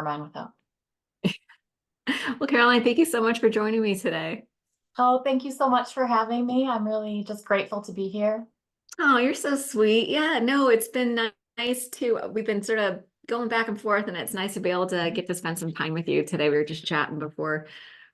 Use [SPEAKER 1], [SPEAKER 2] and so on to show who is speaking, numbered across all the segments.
[SPEAKER 1] mine without.
[SPEAKER 2] Well, Caroline, thank you so much for joining me today.
[SPEAKER 1] Oh, thank you so much for having me. I'm really just grateful to be here.
[SPEAKER 2] Oh, you're so sweet. Yeah, no, it's been nice too. We've been sort of going back and forth, and it's nice to be able to get to spend some time with you today. We were just chatting before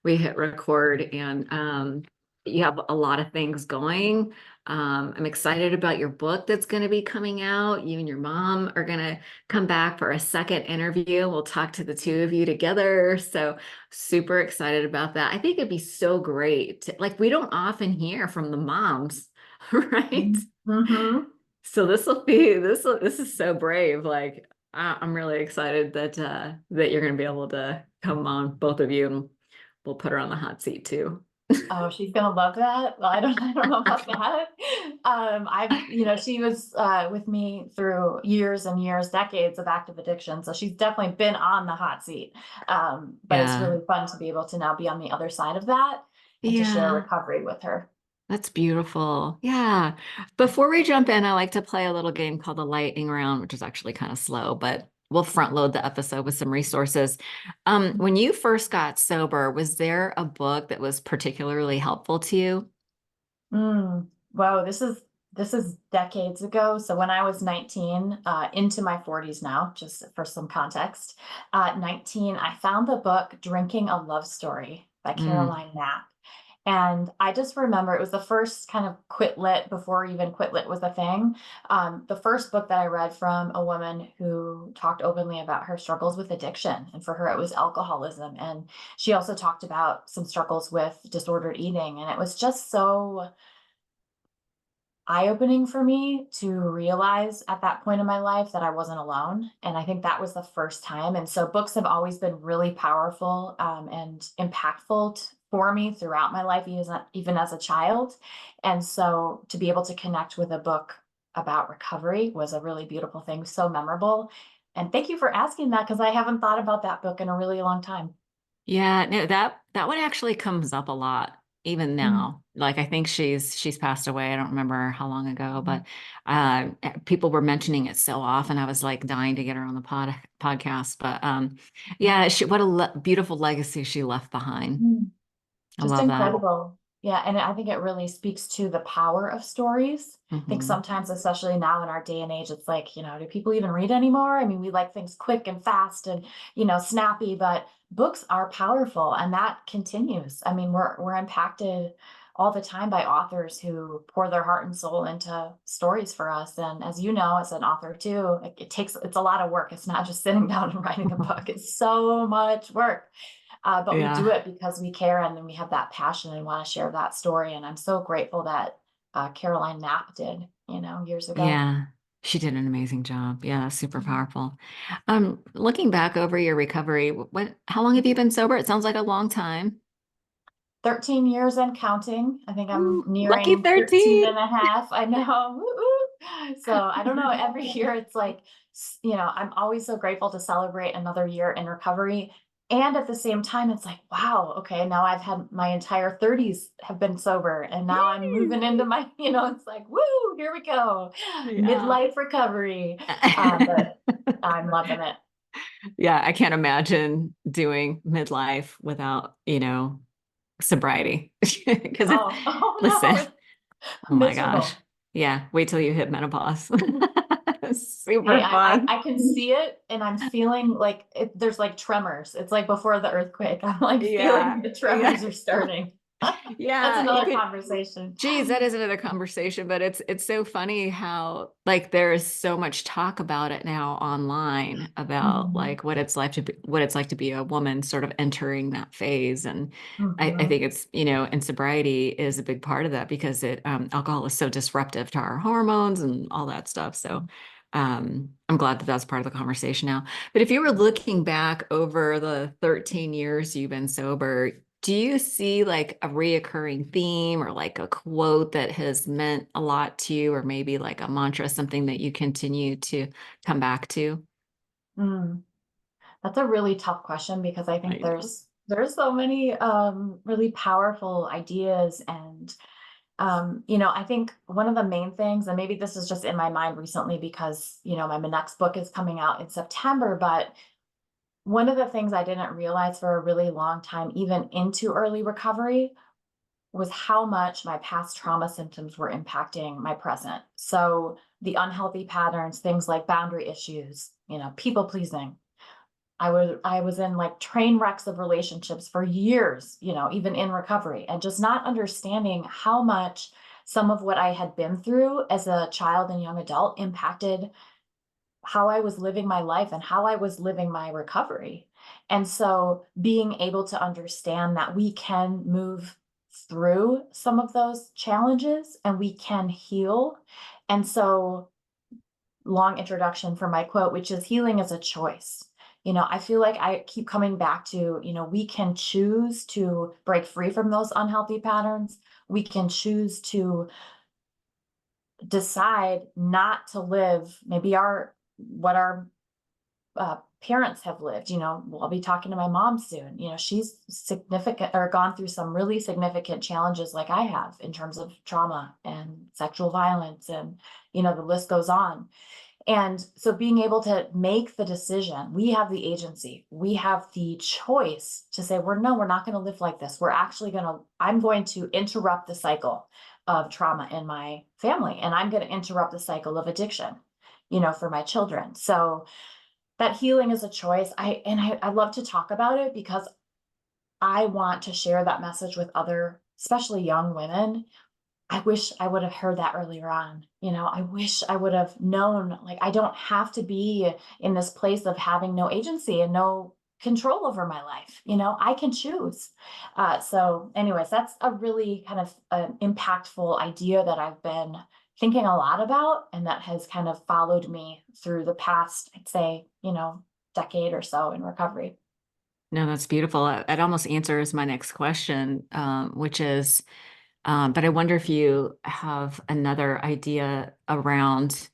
[SPEAKER 2] we hit record, and you have a lot of things going. I'm excited about your book that's going to be coming out. You and your mom are going to come back for a second interview. We'll talk to the two of you together. So super excited about that. I think it'd be so great. Like we don't often hear from the moms, right?
[SPEAKER 1] Mm-hmm.
[SPEAKER 2] So this is so brave. Like I'm really excited that you're gonna be able to come on, both of you, and we'll put her on the hot seat too.
[SPEAKER 1] Oh, she's gonna love that. Well, I don't know about that. She was with me through years and years, decades of active addiction. So she's definitely been on the hot seat. But it's
[SPEAKER 2] Yeah.
[SPEAKER 1] really fun to be able to now be on the other side of that and to share
[SPEAKER 2] Yeah.
[SPEAKER 1] recovery with her.
[SPEAKER 2] That's beautiful. Yeah. Before we jump in, I like to play a little game called the lightning round, which is actually kind of slow, but we'll front load the episode with some resources. When you first got sober, was there a book that was particularly helpful to you?
[SPEAKER 1] Wow, this is decades ago. So when I was 19, into my 40s now, just for some context, 19, I found the book Drinking a Love Story by
[SPEAKER 2] Mm.
[SPEAKER 1] Caroline Knapp. And I just remember it was the first kind of quit lit before even quit lit was a thing. The first book that I read from a woman who talked openly about her struggles with addiction. And for her, it was alcoholism. And she also talked about some struggles with disordered eating. And it was just so eye-opening for me to realize at that point in my life that I wasn't alone. And I think that was the first time. And so books have always been really powerful and impactful for me throughout my life, even as a child. And so to be able to connect with a book about recovery was a really beautiful thing, so memorable. And thank you for asking that because I haven't thought about that book in a really long time.
[SPEAKER 2] Yeah, no, that one actually comes up a lot even
[SPEAKER 1] Mm,
[SPEAKER 2] now. Like I think she's passed away. I don't remember how long ago,
[SPEAKER 1] mm,
[SPEAKER 2] but people were mentioning it so often. I was like dying to get her on the podcast. But yeah,
[SPEAKER 1] mm,
[SPEAKER 2] she what a beautiful legacy she left behind.
[SPEAKER 1] mm.
[SPEAKER 2] I
[SPEAKER 1] Just
[SPEAKER 2] love that.
[SPEAKER 1] incredible. Yeah, and I think it really speaks to the power of stories. I think
[SPEAKER 2] Hmm.
[SPEAKER 1] sometimes, especially now in our day and age, it's like, do people even read anymore? I mean, we like things quick and fast and, snappy, but books are powerful and that continues. I mean, we're impacted all the time by authors who pour their heart and soul into stories for us. And as you know, as an author too, it's a lot of work. It's not just sitting down and writing a book. It's so much work. But we do
[SPEAKER 2] Yeah.
[SPEAKER 1] it because we care and then we have that passion and want to share that story. And I'm so grateful that Caroline Knapp did, years ago.
[SPEAKER 2] Yeah. She did an amazing job. Yeah, super
[SPEAKER 1] Mhm.
[SPEAKER 2] powerful. Looking back over your recovery, how long have you been sober? It sounds like a long time.
[SPEAKER 1] 13 years and counting. I think I'm
[SPEAKER 2] Ooh, lucky
[SPEAKER 1] nearing 13
[SPEAKER 2] 13.
[SPEAKER 1] and a half. I know. Woo-hoo. So I don't know. Every year it's like, I'm always so grateful to celebrate another year in recovery. And at the same time, it's like, wow, okay, now I've had my entire 30s have been sober. And now I'm moving into my, it's like, woo, here we go.
[SPEAKER 2] Yeah.
[SPEAKER 1] Midlife recovery. But I'm loving it.
[SPEAKER 2] Yeah, I can't imagine doing midlife without, sobriety. Because
[SPEAKER 1] Oh, oh
[SPEAKER 2] listen,
[SPEAKER 1] no, it's
[SPEAKER 2] oh my gosh.
[SPEAKER 1] miserable.
[SPEAKER 2] Yeah, wait till you hit menopause.
[SPEAKER 1] Hey,
[SPEAKER 2] Super
[SPEAKER 1] I,
[SPEAKER 2] fun.
[SPEAKER 1] I can see it and I'm feeling like there's like tremors. It's like before the earthquake. I'm like feeling
[SPEAKER 2] Yeah,
[SPEAKER 1] the
[SPEAKER 2] yeah.
[SPEAKER 1] tremors are starting. That's
[SPEAKER 2] Yeah, you
[SPEAKER 1] another
[SPEAKER 2] could.
[SPEAKER 1] conversation.
[SPEAKER 2] Geez, that is another conversation, but it's so funny how like there's so much talk about it now online about
[SPEAKER 1] Mhm,
[SPEAKER 2] like what it's like to be a woman sort of entering that phase. And I
[SPEAKER 1] mhm,
[SPEAKER 2] think it's, and sobriety is a big part of that because alcohol is so disruptive to our hormones and all that stuff. So I'm glad that that's part of the conversation now. But if you were looking back over the 13 years you've been sober, do you see like a reoccurring theme or like a quote that has meant a lot to you, or maybe like a mantra, something that you continue to come back to?
[SPEAKER 1] mm. That's a really tough question because I think
[SPEAKER 2] I know.
[SPEAKER 1] there's so many really powerful ideas and I think one of the main things, and maybe this is just in my mind recently because my next book is coming out in September, but One of the things I didn't realize for a really long time, even into early recovery, was how much my past trauma symptoms were impacting my present. So the unhealthy patterns, things like boundary issues, people pleasing. I was in like train wrecks of relationships for years, even in recovery, and just not understanding how much some of what I had been through as a child and young adult impacted how I was living my life and how I was living my recovery. And so being able to understand that we can move through some of those challenges and we can heal. And so, long introduction for my quote, which is healing is a choice. I feel like I keep coming back to, we can choose to break free from those unhealthy patterns. We can choose to decide not to live maybe our parents have lived. I'll be talking to my mom soon. She's significant or gone through some really significant challenges like I have in terms of trauma and sexual violence, and the list goes on. And so being able to make the decision, we have the agency, we have the choice to say, we're not going to live like this. I'm going to interrupt the cycle of trauma in my family, and I'm going to interrupt the cycle of addiction, for my children. So that healing is a choice. I love to talk about it because I want to share that message with other, especially young women. I wish I would have heard that earlier on. I wish I would have known, like, I don't have to be in this place of having no agency and no control over my life. I can choose. So anyways, that's a really kind of impactful idea that I've been thinking a lot about, and that has kind of followed me through the past, I'd say, decade or so in recovery.
[SPEAKER 2] No, that's beautiful. It almost answers my next question, which is, but I wonder if you have another idea around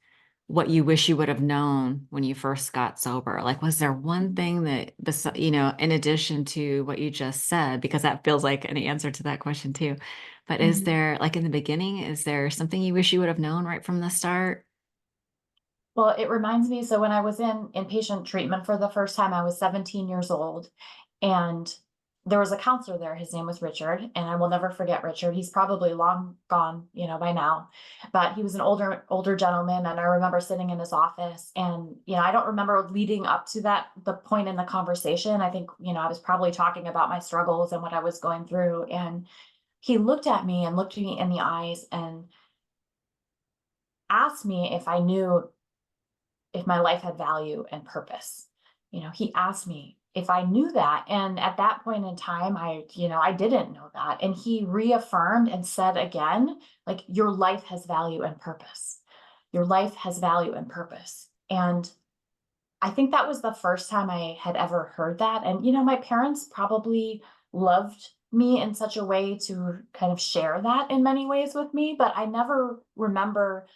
[SPEAKER 2] what you wish you would have known when you first got sober. Like, was there one thing that, in addition to what you just said, because that feels like an answer to that question too. But is
[SPEAKER 1] Mhm.
[SPEAKER 2] there, like in the beginning, is there something you wish you would have known right from the start?
[SPEAKER 1] Well, it reminds me, so when I was in inpatient treatment for the first time, I was 17 years old, and there was a counselor there. His name was Richard, and I will never forget Richard. He's probably long gone, by now, but he was an older gentleman. And I remember sitting in his office, and, I don't remember leading up to the point in the conversation. I think, I was probably talking about my struggles and what I was going through. And he looked at me and looked me in the eyes and asked me if I knew if my life had value and purpose. He asked me if I knew that. And at that point in time, I didn't know that. And he reaffirmed and said again, like, your life has value and purpose. Your life has value and purpose. And I think that was the first time I had ever heard that. And, my parents probably loved me in such a way to kind of share that in many ways with me, but I never remember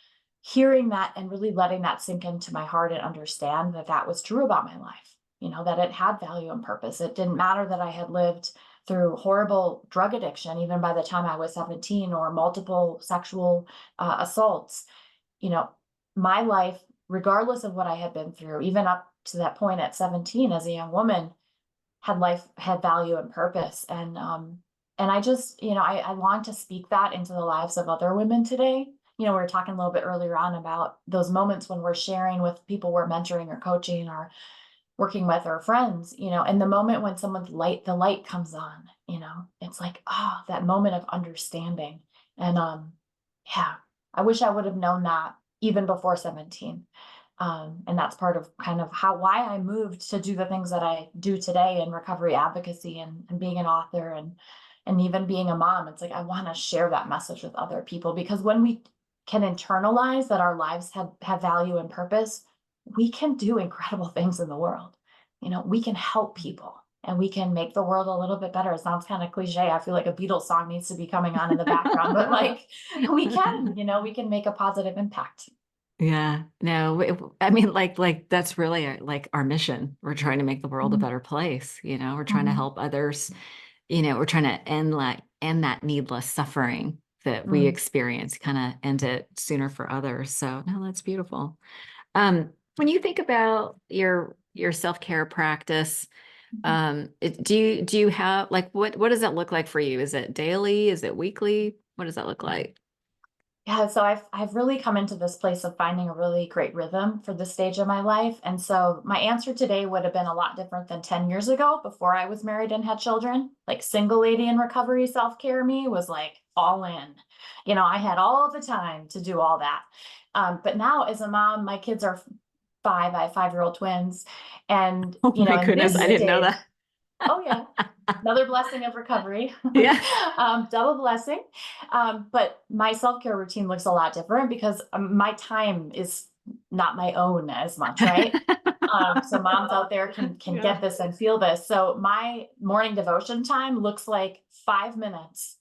[SPEAKER 1] hearing that and really letting that sink into my heart and understand that that was true about my life, that it had value and purpose. It didn't matter that I had lived through horrible drug addiction, even by the time I was 17, or multiple sexual assaults. you know, my life, regardless of what I had been through, even up to that point at 17 as a young woman, had value and purpose. And I just, I long to speak that into the lives of other women today. We were talking a little bit earlier on about those moments when we're sharing with people we're mentoring or coaching or working with or friends, and the moment when the light comes on, it's like, oh, that moment of understanding. And yeah, I wish I would have known that even before 17. And that's part of kind of why I moved to do the things that I do today in recovery advocacy, and being an author, and even being a mom. It's like I want to share that message with other people, because when we can internalize that our lives have value and purpose, we can do incredible things in the world. We can help people, and we can make the world a little bit better. It sounds kind of cliche. I feel like a Beatles song needs to be coming on in the background, but like, we can make a positive impact.
[SPEAKER 2] Yeah, no, I mean, like that's really like our mission. We're trying to make the world a
[SPEAKER 1] Mhm.
[SPEAKER 2] better place. We're trying to
[SPEAKER 1] Mhm.
[SPEAKER 2] help others. We're trying to end that needless suffering that we
[SPEAKER 1] Mm.
[SPEAKER 2] experience, kind of end it sooner for others. So no, that's beautiful. When you think about your your self-care practice.
[SPEAKER 1] Mhm.
[SPEAKER 2] Do you have like what does that look like for you? Is it daily? Is it weekly? What does that look like?
[SPEAKER 1] Yeah, so I've really come into this place of finding a really great rhythm for this stage of my life. And so my answer today would have been a lot different than 10 years ago before I was married and had children. Like single lady in recovery self-care me was like all in. I had all the time to do all that. But now as a mom, my kids are five, I have 5-year-old twins. And,
[SPEAKER 2] Oh my
[SPEAKER 1] in
[SPEAKER 2] goodness, I
[SPEAKER 1] this
[SPEAKER 2] didn't know
[SPEAKER 1] stage,
[SPEAKER 2] that.
[SPEAKER 1] oh yeah, another blessing of recovery.
[SPEAKER 2] Yeah.
[SPEAKER 1] Double blessing. But my self-care routine looks a lot different because my time is not my own as much, right? So moms out there can
[SPEAKER 2] Yeah.
[SPEAKER 1] get this and feel this. So my morning devotion time looks like 5 minutes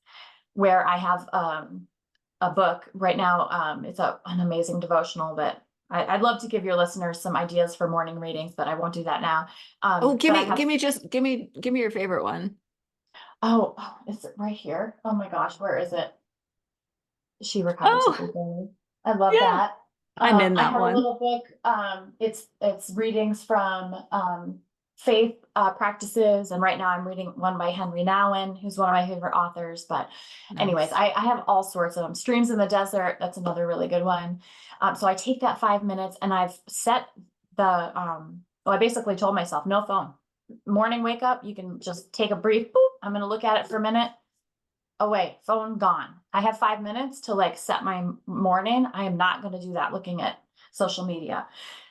[SPEAKER 1] where I have a book right now. It's an amazing devotional that I'd love to give your listeners some ideas for morning readings, but I won't do that now.
[SPEAKER 2] Oh,
[SPEAKER 1] But I have,
[SPEAKER 2] give me your favorite one.
[SPEAKER 1] oh, it's right here. Oh my gosh, where is it? She Recovers
[SPEAKER 2] Oh,
[SPEAKER 1] Every Day. I love
[SPEAKER 2] yeah.
[SPEAKER 1] that.
[SPEAKER 2] I'm in
[SPEAKER 1] I
[SPEAKER 2] that
[SPEAKER 1] have a
[SPEAKER 2] one.
[SPEAKER 1] little book. It's readings from faith practices, and right now I'm reading one by Henry Nouwen, who's one of my favorite authors. But, anyways,
[SPEAKER 2] Nice.
[SPEAKER 1] I have all sorts of them. Streams in the Desert. That's another really good one. So I take that 5 minutes, and I've set the. Well, I basically told myself no phone. Morning wake up. You can just take a brief. Boop. I'm going to look at it for a minute. Away, phone gone. I have 5 minutes to like set my morning. I am not going to do that looking at social media.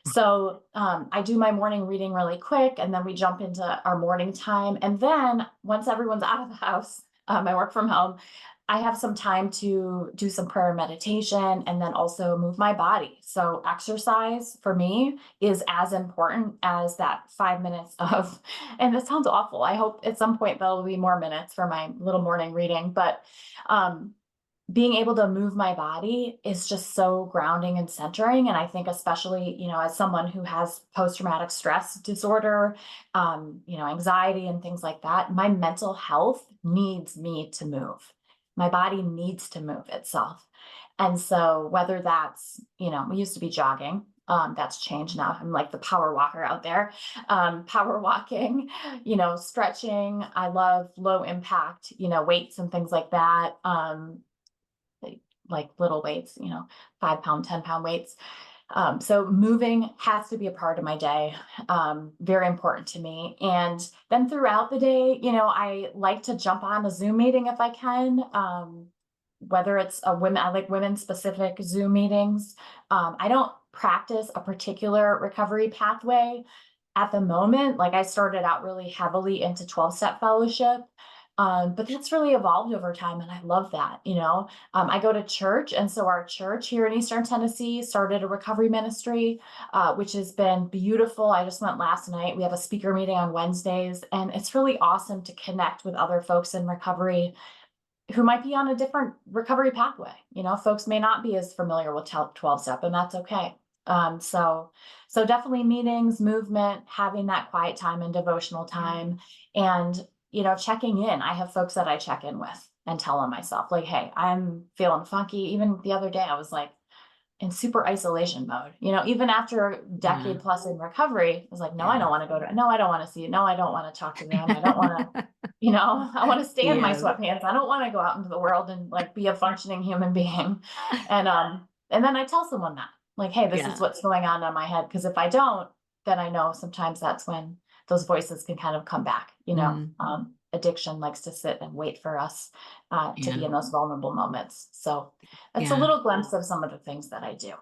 [SPEAKER 1] So I do my morning reading really quick, and then we jump into our morning time. And then once everyone's out of the house, I work from home. I have some time to do some prayer meditation and then also move my body. So exercise for me is as important as that 5 minutes of, and this sounds awful. I hope at some point there'll be more minutes for my little morning reading, but um, being able to move my body is just so grounding and centering. And I think especially, as someone who has post-traumatic stress disorder, anxiety and things like that, my mental health needs me to move. My body needs to move itself. And so whether that's, we used to be jogging. That's changed now. I'm like the power walker out there. Power walking, stretching. I love low impact, weights and things like that. Like little weights, 5 pound, 10 pound weights. So moving has to be a part of my day. Very important to me. And then throughout the day, I like to jump on a Zoom meeting if I can. Whether it's I like women specific Zoom meetings. I don't practice a particular recovery pathway at the moment. Like I started out really heavily into 12-step fellowship. But that's really evolved over time, and I love that. I go to church, and so our church here in Eastern Tennessee started a recovery ministry, which has been beautiful. I just went last night. We have a speaker meeting on Wednesdays, and it's really awesome to connect with other folks in recovery who might be on a different recovery pathway. Folks may not be as familiar with 12-step, and that's okay. So definitely meetings, movement, having that quiet time and devotional time, and checking in. I have folks that I check in with and tell them myself, like, hey, I'm feeling funky. Even the other day, I was like in super isolation mode. Even after a
[SPEAKER 2] Yeah.
[SPEAKER 1] decade plus in recovery, I was like, no, I
[SPEAKER 2] Yeah.
[SPEAKER 1] don't want to go to, no, I don't want to see it. No, I don't want to talk to them. I don't want to, I want to stay in my
[SPEAKER 2] Yeah.
[SPEAKER 1] sweatpants. I don't want to go out into the world and like be a functioning human being. And then I tell someone that, like, hey, this is
[SPEAKER 2] Yeah.
[SPEAKER 1] what's going on in my head. Because if I don't, then I know sometimes that's when those voices can kind of come back.
[SPEAKER 2] Mm,
[SPEAKER 1] Addiction likes to sit and wait for us to be
[SPEAKER 2] yeah.
[SPEAKER 1] in those vulnerable moments. So that's a
[SPEAKER 2] Yeah.
[SPEAKER 1] little glimpse of some of the things that I do.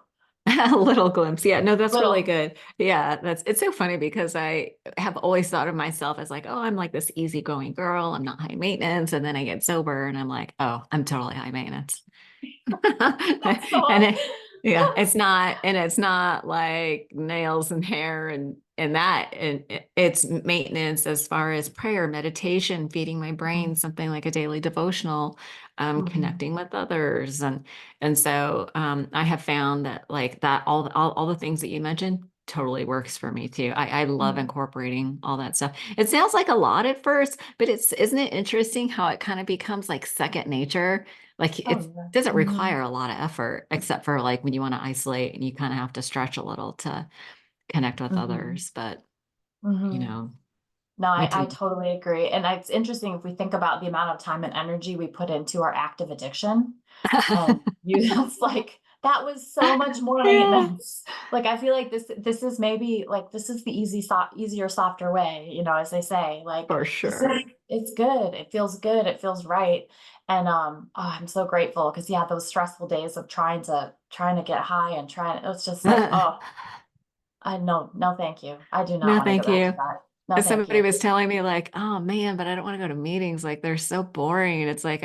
[SPEAKER 2] A little glimpse. Yeah, no, that's really
[SPEAKER 1] Little.
[SPEAKER 2] good. Yeah, it's so funny because I have always thought of myself as like, oh, I'm like this easygoing girl. I'm not high maintenance. And then I get sober and I'm like, oh, I'm totally high maintenance. And
[SPEAKER 1] So
[SPEAKER 2] yeah, it's not like nails and hair and that and it's maintenance as far as prayer, meditation, feeding my brain something like a daily devotional,
[SPEAKER 1] Mhm.
[SPEAKER 2] connecting with others and so I have found that like that all the things that you mentioned totally works for me too. I love
[SPEAKER 1] Mhm.
[SPEAKER 2] incorporating all that stuff. It sounds like a lot at first, but isn't it interesting how it kind of becomes like second nature? Like
[SPEAKER 1] Oh,
[SPEAKER 2] it
[SPEAKER 1] yeah.
[SPEAKER 2] doesn't
[SPEAKER 1] Mhm.
[SPEAKER 2] require a lot of effort, except for like when you want to isolate and you kind of have to stretch a little to connect with
[SPEAKER 1] Mhm.
[SPEAKER 2] others. But you
[SPEAKER 1] Mhm.
[SPEAKER 2] know,
[SPEAKER 1] No,
[SPEAKER 2] we
[SPEAKER 1] I
[SPEAKER 2] tend
[SPEAKER 1] totally agree. And it's interesting if we think about the amount of time and energy we put into our active addiction and you just like that was so much more
[SPEAKER 2] Yeah,
[SPEAKER 1] maintenance. Like I feel like this is maybe like this is the easier, softer way, as they say. Like
[SPEAKER 2] for
[SPEAKER 1] this is
[SPEAKER 2] sure.
[SPEAKER 1] it's good. It feels good. It feels right. And oh, I'm so grateful because yeah, those stressful days of trying to get high and trying it's just like, oh, I no, thank you. I do not
[SPEAKER 2] No,
[SPEAKER 1] want to go
[SPEAKER 2] thank
[SPEAKER 1] back to
[SPEAKER 2] you.
[SPEAKER 1] that. No, thank
[SPEAKER 2] Somebody
[SPEAKER 1] you.
[SPEAKER 2] was telling me like, oh man, but I don't want to go to meetings. Like they're so boring. And it's like,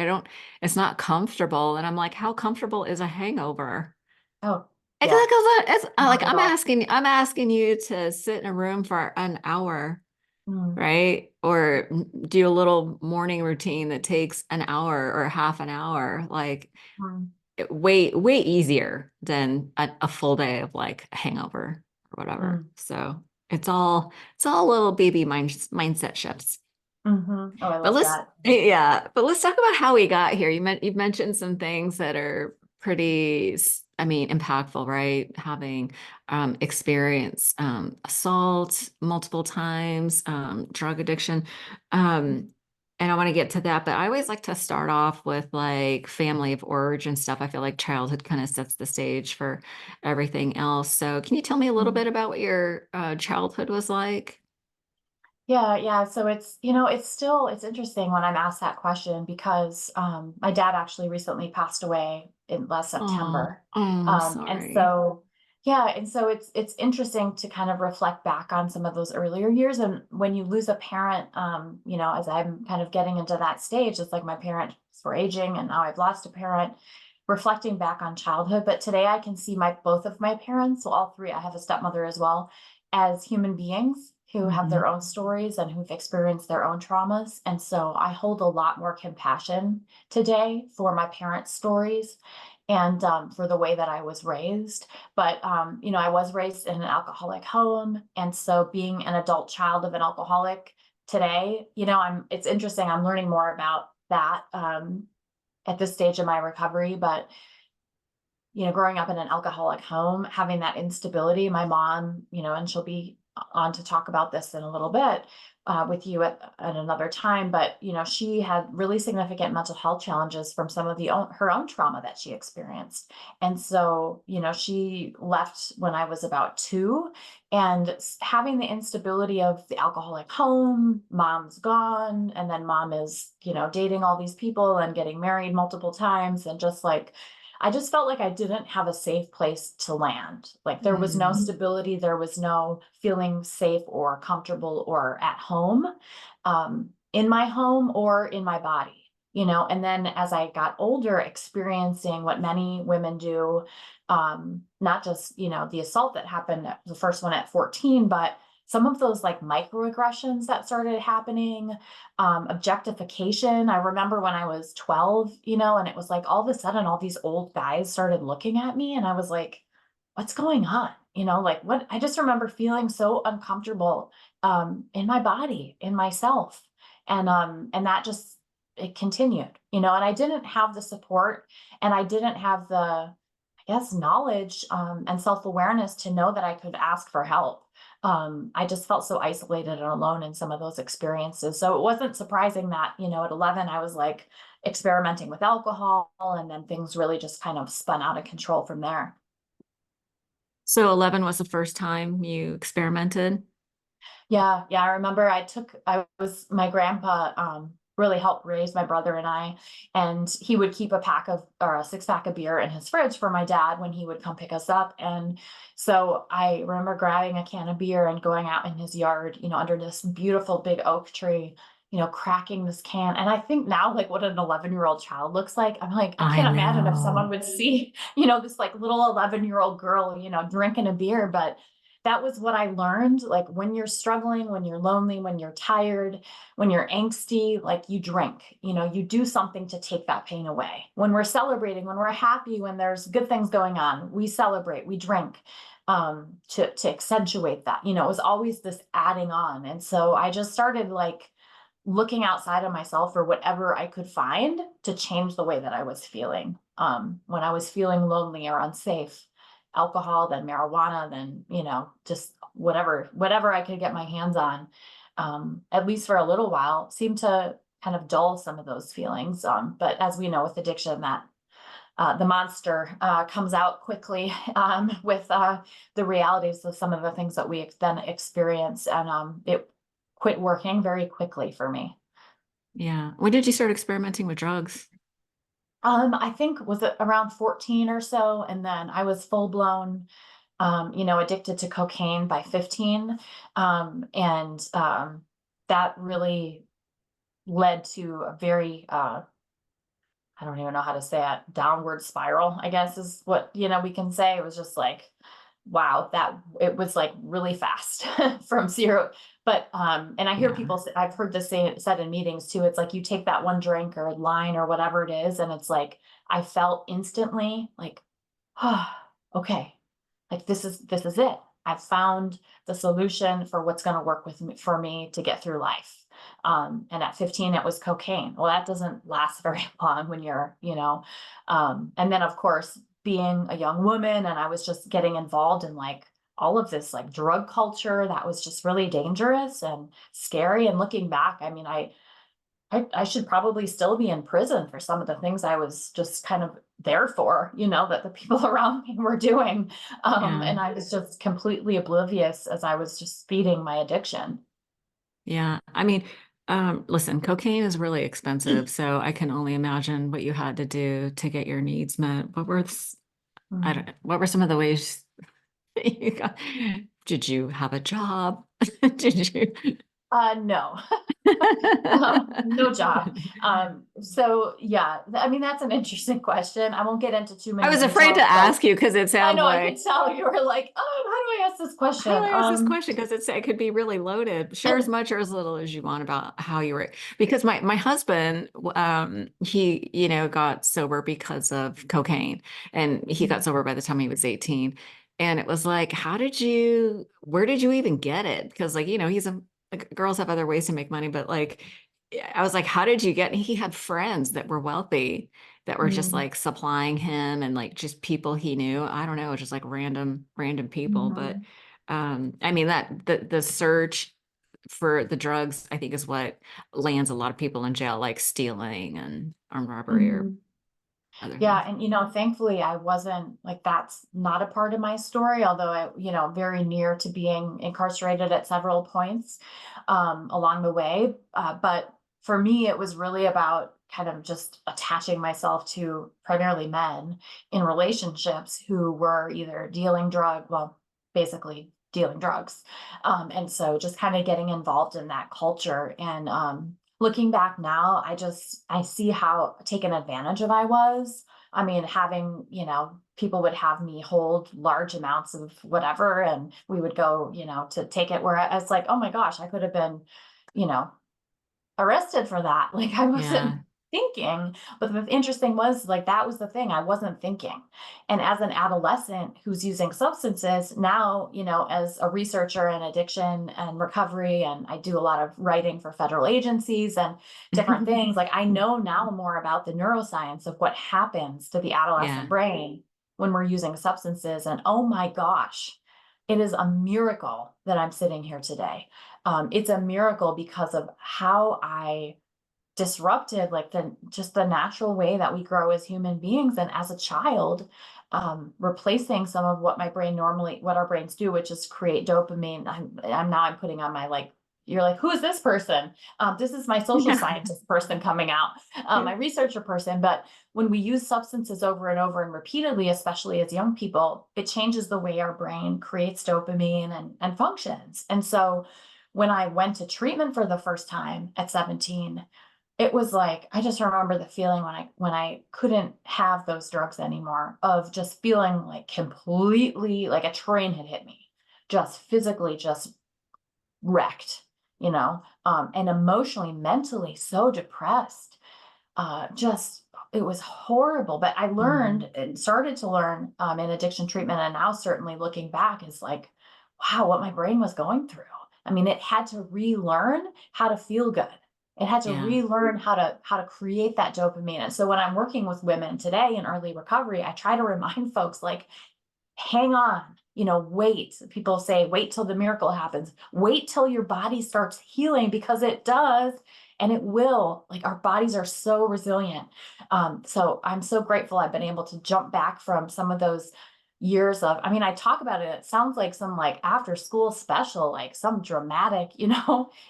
[SPEAKER 2] it's not comfortable. And I'm like, how comfortable is a hangover?
[SPEAKER 1] Oh, yeah,
[SPEAKER 2] It's like,
[SPEAKER 1] not at all.
[SPEAKER 2] I'm asking you to sit in a room for an hour,
[SPEAKER 1] Mm,
[SPEAKER 2] right? Or do a little morning routine that takes an hour or half an hour. Like
[SPEAKER 1] mm,
[SPEAKER 2] way easier than a full day of like a hangover or whatever.
[SPEAKER 1] mm,
[SPEAKER 2] So it's all little baby mindset shifts.
[SPEAKER 1] oh, I
[SPEAKER 2] But
[SPEAKER 1] love that.
[SPEAKER 2] let's talk about how we got here. You've mentioned some things that are pretty, I mean, impactful, right? Having experienced assault multiple times, drug addiction. Um, and I want to get to that, but I always like to start off with like family of origin stuff. I feel like childhood kind of sets the stage for everything else. So, can you tell me a little
[SPEAKER 1] Mm.
[SPEAKER 2] bit about what your childhood was like?
[SPEAKER 1] Yeah, yeah. So it's interesting when I'm asked that question because my dad actually recently passed away in last
[SPEAKER 2] Oh,
[SPEAKER 1] September.
[SPEAKER 2] I'm
[SPEAKER 1] And
[SPEAKER 2] sorry.
[SPEAKER 1] so yeah, and so it's interesting to kind of reflect back on some of those earlier years. And when you lose a parent, as I'm kind of getting into that stage, it's like my parents were aging and now I've lost a parent, reflecting back on childhood. But today I can see my both of my parents, so all three, I have a stepmother as well, as human beings who have
[SPEAKER 2] Mhm.
[SPEAKER 1] their own stories and who've experienced their own traumas. And so I hold a lot more compassion today for my parents' stories and for the way that I was raised. But, I was raised in an alcoholic home. And so being an adult child of an alcoholic today, it's interesting. I'm learning more about that at this stage of my recovery. But growing up in an alcoholic home, having that instability, my mom, and she'll be on to talk about this in a little bit with you at another time, but she had really significant mental health challenges from some of her own trauma that she experienced. And so, she left when I was about 2, and having the instability of the alcoholic home, mom's gone, and then mom is, dating all these people and getting married multiple times, and just like I just felt like I didn't have a safe place to land. Like there was no stability, there was no feeling safe or comfortable or at home in my home or in my body. And then as I got older, experiencing what many women do, not just, the assault that happened, the first one at 14, but some of those like microaggressions that started happening, objectification. I remember when I was 12, and it was like all of a sudden all these old guys started looking at me and I was like, what's going on? Like what I just remember feeling so uncomfortable in my body, in myself. And that just it continued, and I didn't have the support and I didn't have the, I guess, knowledge and self-awareness to know that I could ask for help. I just felt so isolated and alone in some of those experiences. So it wasn't surprising that, at 11, I was like experimenting with alcohol, and then things really just kind of spun out of control from there.
[SPEAKER 2] So 11 was the first time you experimented?
[SPEAKER 1] Yeah, yeah, I remember my grandpa really helped raise my brother and I, and he would keep a pack of or a 6-pack of beer in his fridge for my dad when he would come pick us up. And so I remember grabbing a can of beer and going out in his yard, under this beautiful big oak tree, cracking this can. And I think now, like, what an 11-year-old child looks like. I'm like, I
[SPEAKER 2] I
[SPEAKER 1] can't imagine if
[SPEAKER 2] know.
[SPEAKER 1] someone would see, this like little 11-year-old girl, drinking a beer. But that was what I learned. Like when you're struggling, when you're lonely, when you're tired, when you're angsty, like you drink, you do something to take that pain away. When we're celebrating, when we're happy, when there's good things going on, we celebrate, we drink to accentuate that. It was always this adding on. And so I just started like looking outside of myself for whatever I could find to change the way that I was feeling. When I was feeling lonely or unsafe, alcohol, then marijuana, then, just whatever I could get my hands on, at least for a little while, seemed to kind of dull some of those feelings. But as we know with addiction, that the monster comes out quickly with the realities of some of the things that we then experience, and it quit working very quickly for me.
[SPEAKER 2] Yeah. When did you start experimenting with drugs?
[SPEAKER 1] I think was it around 14 or so, and then I was full blown, addicted to cocaine by 15, and that really led to a very I don't even know how to say it, downward spiral, I guess is what, we can say. It was just like, wow, that it was like really fast from zero. But and I hear
[SPEAKER 2] Yeah.
[SPEAKER 1] people say, I've heard this said in meetings too. It's like you take that one drink or line or whatever it is, and it's like I felt instantly like, oh, okay, like this is it. I've found the solution for what's going to work with me for me to get through life. And at 15, it was cocaine. Well, that doesn't last very long when you're, and then of course, being a young woman, and I was just getting involved in like all of this like drug culture that was just really dangerous and scary. And looking back, I mean, I should probably still be in prison for some of the things I was just kind of there for, that the people around me were doing.
[SPEAKER 2] Yeah.
[SPEAKER 1] And I was just completely oblivious as I was just feeding my addiction.
[SPEAKER 2] Yeah. I mean, listen, cocaine is really expensive, so I can only imagine what you had to do to get your needs met. I
[SPEAKER 1] Mm.
[SPEAKER 2] don't know, what were some of the ways that you got, did you have a job? Did you?
[SPEAKER 1] No. No job. So yeah, I mean, that's an interesting question. I won't get into too
[SPEAKER 2] I
[SPEAKER 1] many
[SPEAKER 2] was afraid to
[SPEAKER 1] details, but
[SPEAKER 2] ask you because it
[SPEAKER 1] I
[SPEAKER 2] sounds
[SPEAKER 1] know I could
[SPEAKER 2] like,
[SPEAKER 1] tell you were like, oh, how do I ask this
[SPEAKER 2] how do
[SPEAKER 1] question?
[SPEAKER 2] I ask this question? Because it could be really loaded. Share as
[SPEAKER 1] And
[SPEAKER 2] much or as little as you want about how you were. Because my husband, he got sober because of cocaine, and he got sober by the time he was 18. And it was like, where did you even get it? Because like he's like, girls have other ways to make money, but like I was like, how did you get? And he had friends that were wealthy that were just
[SPEAKER 1] mm,
[SPEAKER 2] like supplying him and like just people he knew. I don't know, just like random people. But
[SPEAKER 1] mhm,
[SPEAKER 2] I mean that the search for the drugs, I think, is what lands a lot of people in jail, like stealing and armed robbery or
[SPEAKER 1] mhm.
[SPEAKER 2] other
[SPEAKER 1] Yeah,
[SPEAKER 2] things.
[SPEAKER 1] and thankfully I wasn't like that's not a part of my story, although I, very near to being incarcerated at several points along the way. But for me, it was really about kind of just attaching myself to primarily men in relationships who were either basically dealing drugs. And so just kind of getting involved in that culture. And looking back now, I see how taken advantage of I was. I mean, having, people would have me hold large amounts of whatever, and we would go, to take it where I was like, oh my gosh, I could have been, you know, arrested for that. Like I wasn't
[SPEAKER 2] Yeah,
[SPEAKER 1] thinking. But the interesting was like that was the thing. I wasn't thinking. And as an adolescent who's using substances, now, as a researcher in addiction and recovery, and I do a lot of writing for federal agencies and different things, like I know now more about the neuroscience of what happens to the
[SPEAKER 2] yeah,
[SPEAKER 1] adolescent brain when we're using substances. And oh my gosh, it is a miracle that I'm sitting here today. It's a miracle because of how I disrupted like the natural way that we grow as human beings. And as a child, replacing some of what our brains do, which is create dopamine. I'm putting on my like, you're like, who is this person? This is my social
[SPEAKER 2] yeah,
[SPEAKER 1] scientist person coming out, my researcher person. But when we use substances over and over and repeatedly, especially as young people, it changes the way our brain creates dopamine and functions. And so when I went to treatment for the first time at 17, it was like I just remember the feeling when I couldn't have those drugs anymore, of just feeling like completely like a train had hit me, just physically just wrecked, and emotionally, mentally so depressed. Just it was horrible. But I learned
[SPEAKER 2] Mhm.
[SPEAKER 1] and started to learn in addiction treatment, and now certainly looking back is like, wow, what my brain was going through. I mean, it had to relearn how to feel good. It had to
[SPEAKER 2] Yeah,
[SPEAKER 1] relearn how to create that dopamine. And so when I'm working with women today in early recovery, I try to remind folks like, hang on. wait. People say, wait till the miracle happens. Wait till your body starts healing, because it does, and it will. Like, our bodies are so resilient. So I'm so grateful I've been able to jump back from some of those years of, I mean, I talk about it, it sounds like some like after school special, like some dramatic,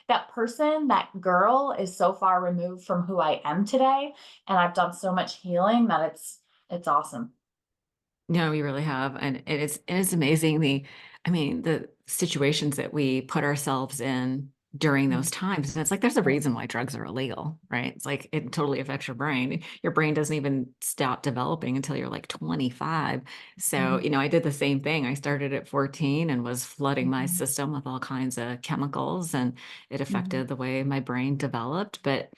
[SPEAKER 1] that person, that girl is so far removed from who I am today. And I've done so much healing that it's awesome.
[SPEAKER 2] No, we really have. And it's amazing I mean, the situations that we put ourselves in during those times. And it's like, there's a reason why drugs are illegal, right? It's like, it totally affects your brain. Your brain doesn't even stop developing until you're like 25. So,
[SPEAKER 1] Mhm,
[SPEAKER 2] I did the same thing. I started at 14 and was flooding my
[SPEAKER 1] mhm,
[SPEAKER 2] system with all kinds of chemicals, and it
[SPEAKER 1] mhm,
[SPEAKER 2] affected the way my brain developed. But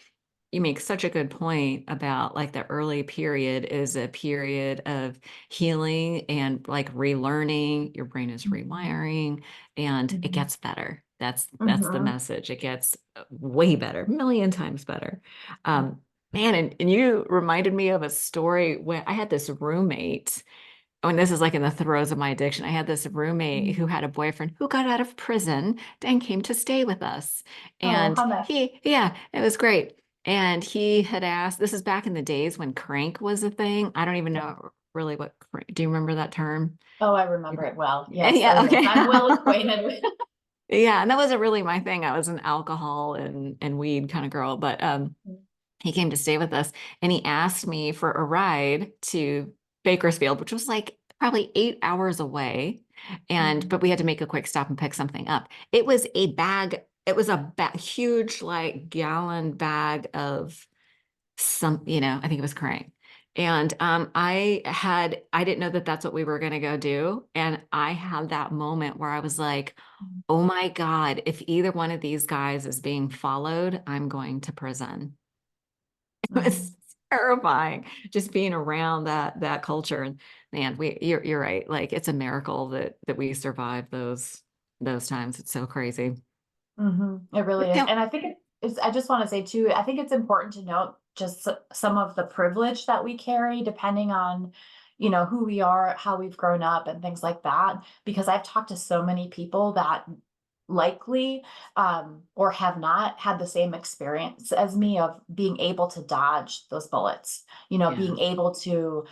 [SPEAKER 2] you make such a good point about like the early period is a period of healing and like relearning. Your brain is
[SPEAKER 1] mhm,
[SPEAKER 2] rewiring, and it
[SPEAKER 1] mhm,
[SPEAKER 2] gets better. That's the
[SPEAKER 1] mhm,
[SPEAKER 2] message. It gets way better, a million times better. Um, Man, and you reminded me of a story when I had this roommate. When this is like in the throes of my addiction, I had this roommate who
[SPEAKER 1] mhm.
[SPEAKER 2] had a boyfriend who got out of prison and came to stay with us.
[SPEAKER 1] Oh,
[SPEAKER 2] And
[SPEAKER 1] how nice.
[SPEAKER 2] yeah, it was great. And he had asked, this is back in the days when crank was a thing. I don't even
[SPEAKER 1] Yeah.
[SPEAKER 2] know really what crank, do you remember that term?
[SPEAKER 1] Oh, I remember it well. Yes. Oh,
[SPEAKER 2] Yeah,
[SPEAKER 1] yes.
[SPEAKER 2] okay.
[SPEAKER 1] I'm well acquainted with.
[SPEAKER 2] Yeah, and that wasn't really my thing. I was an alcohol and weed kind of girl, but he came to stay with us, and he asked me for a ride to Bakersfield, which was like probably 8 hours away. And
[SPEAKER 1] Mhm,
[SPEAKER 2] but we had to make a quick stop and pick something up. It was a bag, it was a huge like gallon bag of I think it was crank. And I didn't know that that's what we were going to go do. And I had that moment where I was like,
[SPEAKER 1] mhm,
[SPEAKER 2] oh my God, if either one of these guys is being followed, I'm going to prison. It was
[SPEAKER 1] mhm,
[SPEAKER 2] terrifying just being around that culture. And man, you're right. Like, it's a miracle that we survived those times. It's so crazy.
[SPEAKER 1] mhm. It really is.
[SPEAKER 2] Now,
[SPEAKER 1] And I think I just want to say too, I think it's important to note just some of the privilege that we carry, depending on, who we are, how we've grown up, and things like that. Because I've talked to so many people that likely or have not had the same experience as me of being able to dodge those bullets,
[SPEAKER 2] yeah,
[SPEAKER 1] being able to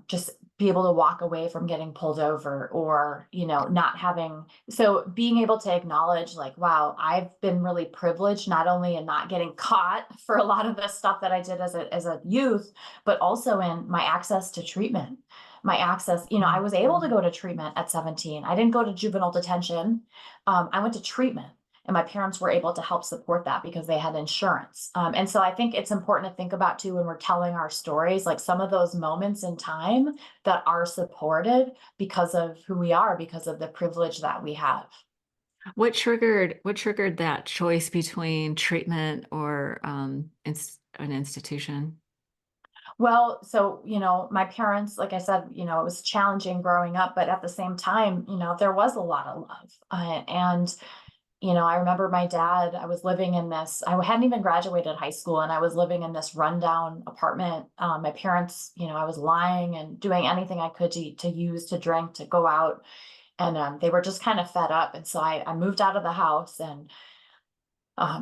[SPEAKER 1] just be able to walk away from getting pulled over, or not having, so being able to acknowledge like, wow, I've been really privileged, not only in not getting caught for a lot of the stuff that I did as a youth, but also in my access to treatment, my access, I was able to go to treatment at 17. I didn't go to juvenile detention. I went to treatment, and my parents were able to help support that because they had insurance. And so I think it's important to think about too when we're telling our stories, like some of those moments in time that are supported because of who we are, because of the privilege that we have.
[SPEAKER 2] what triggered that choice between treatment or an institution?
[SPEAKER 1] Well, so, my parents, like I said, it was challenging growing up, but at the same time, there was a lot of love. And I remember my dad, I was living in this, I hadn't even graduated high school, and I was living in this rundown apartment. My parents, I was lying and doing anything I could to use, to drink, to go out. And they were just kind of fed up. And so I moved out of the house, and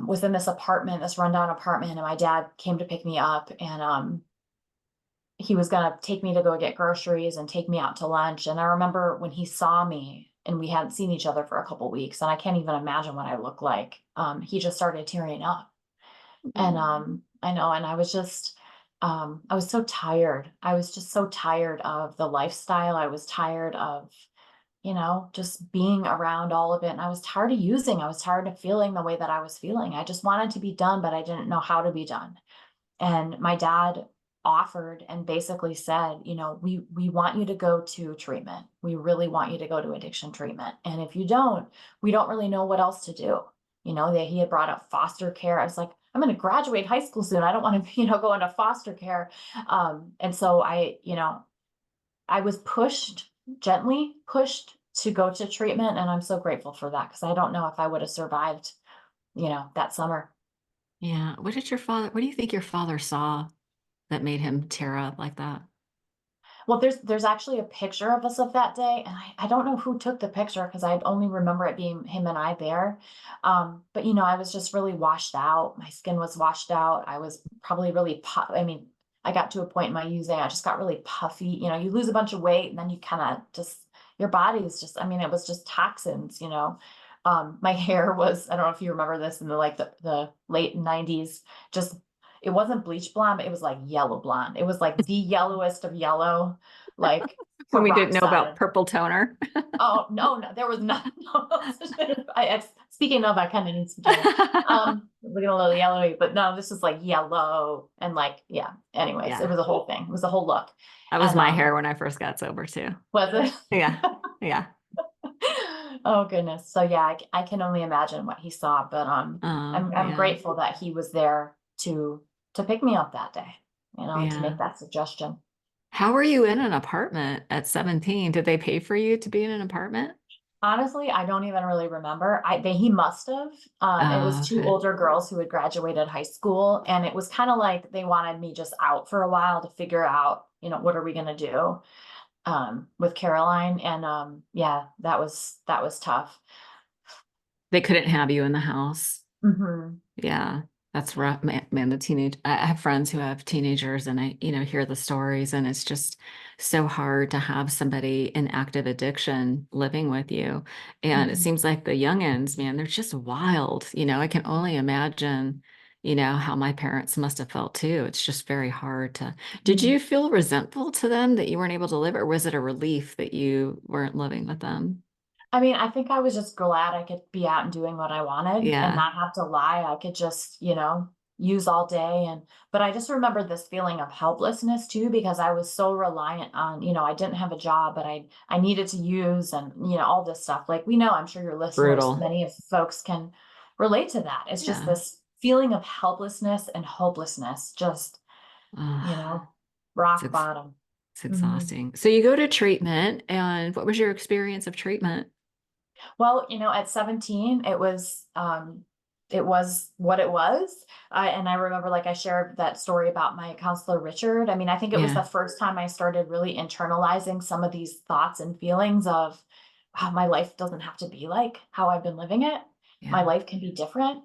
[SPEAKER 1] was in this apartment, this rundown apartment. And my dad came to pick me up, and he was gonna take me to go get groceries and take me out to lunch. And I remember when he saw me, and we hadn't seen each other for a couple weeks, and I can't even imagine what I look like. He just started tearing up. And
[SPEAKER 2] Mm.
[SPEAKER 1] I know, and I was so tired. I was just so tired of the lifestyle. I was tired of, just being around all of it. And I was tired of using. I was tired of feeling the way that I was feeling. I just wanted to be done, but I didn't know how to be done. And my dad offered and basically said, we want you to go to treatment. We really want you to go to addiction treatment. And if you don't, we don't really know what else to do. That he had brought up foster care. I was like, I'm going to graduate high school soon. I don't want to, go into foster care. And so I was pushed, gently pushed to go to treatment. And I'm so grateful for that, because I don't know if I would have survived, that summer.
[SPEAKER 2] Yeah. What do you think your father saw that made him tear up like that?
[SPEAKER 1] Well, there's actually a picture of us of that day, and I don't know who took the picture because I only remember it being him and I there. But I was just really washed out. My skin was washed out. I was probably really I mean, I got to a point in my using, I just got really puffy. You lose a bunch of weight and then you kind of just your body is just, I mean, it was just toxins. My hair was, I don't know if you remember this in the late 90s, just it wasn't bleach blonde, but it was like yellow blonde. It was like the yellowest of yellow, like
[SPEAKER 2] When
[SPEAKER 1] for
[SPEAKER 2] we didn't
[SPEAKER 1] rock
[SPEAKER 2] know about
[SPEAKER 1] solid.
[SPEAKER 2] purple toner.
[SPEAKER 1] Oh no, no, there was not. No, speaking of, I kind of need some toner. Looking a little yellowy, but no, this is like yellow and like yeah. Anyways, it
[SPEAKER 2] Yeah.
[SPEAKER 1] was a whole thing. It was a whole look,
[SPEAKER 2] That was
[SPEAKER 1] and
[SPEAKER 2] my hair when I first got sober too.
[SPEAKER 1] was
[SPEAKER 2] Yeah.
[SPEAKER 1] it?
[SPEAKER 2] Yeah.
[SPEAKER 1] Oh goodness. So yeah, I can only imagine what he saw, but I'm
[SPEAKER 2] Yeah.
[SPEAKER 1] grateful that he was there to pick me up that day, and to
[SPEAKER 2] Yeah.
[SPEAKER 1] make that suggestion.
[SPEAKER 2] How were you in an apartment at 17? Did they pay for you to be in an apartment?
[SPEAKER 1] Honestly, I don't even really remember. He must have. It was
[SPEAKER 2] Oh,
[SPEAKER 1] two
[SPEAKER 2] okay.
[SPEAKER 1] older girls who had graduated high school, and it was kind of like they wanted me just out for a while to figure out, what are we gonna do, with Caroline, and yeah, that was tough.
[SPEAKER 2] They couldn't have you in the house.
[SPEAKER 1] Hmm.
[SPEAKER 2] Yeah, that's rough, man. I have friends who have teenagers, and I hear the stories, and it's just so hard to have somebody in active addiction living with you. And it
[SPEAKER 1] Hmm.
[SPEAKER 2] seems like the youngins, man, they're just wild. I can only imagine, how my parents must have felt too. It's just very hard to. Did you feel resentful to them that you weren't able to live, or was it a relief that you weren't living with them?
[SPEAKER 1] I mean, I think I was just glad I could be out and doing what I wanted and
[SPEAKER 2] Yeah,
[SPEAKER 1] not have to lie. I could just, use all day. But I just remember this feeling of helplessness too, because I was so reliant on, I didn't have a job, but I needed to use and, all this stuff. Like we know, I'm sure your listeners,
[SPEAKER 2] brutal.
[SPEAKER 1] many of the folks can relate to that. It's just
[SPEAKER 2] Yeah.
[SPEAKER 1] this feeling of helplessness and hopelessness, just, you
[SPEAKER 2] Ugh.
[SPEAKER 1] know,
[SPEAKER 2] It's
[SPEAKER 1] rock
[SPEAKER 2] ex
[SPEAKER 1] bottom.
[SPEAKER 2] it's
[SPEAKER 1] Mhm.
[SPEAKER 2] exhausting. So you go to treatment, and what was your experience of treatment?
[SPEAKER 1] Well, at 17, it was what it was. And I remember, like I shared that story about my counselor, Richard. I mean, I think it was the
[SPEAKER 2] Yeah,
[SPEAKER 1] first time I started really internalizing some of these thoughts and feelings of, wow, my life doesn't have to be like how I've been living it. My
[SPEAKER 2] yeah.
[SPEAKER 1] life can be different.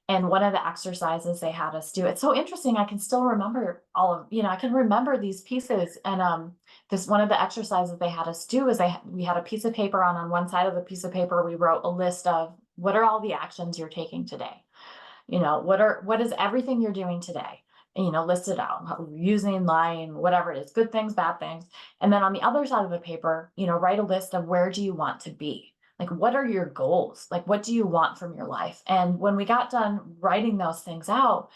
[SPEAKER 1] And one of the exercises they had us do, it's so interesting. I can still remember I can remember these pieces. And this one of the exercises they had us do is we had a piece of paper on one side of the piece of paper we wrote a list of what are all the actions you're taking today, what is everything you're doing today, and list it out, using, lying, whatever it is, good things, bad things. And then on the other side of the paper, write a list of where do you want to be, like what are your goals, like what do you want from your life. And when we got done writing those things out,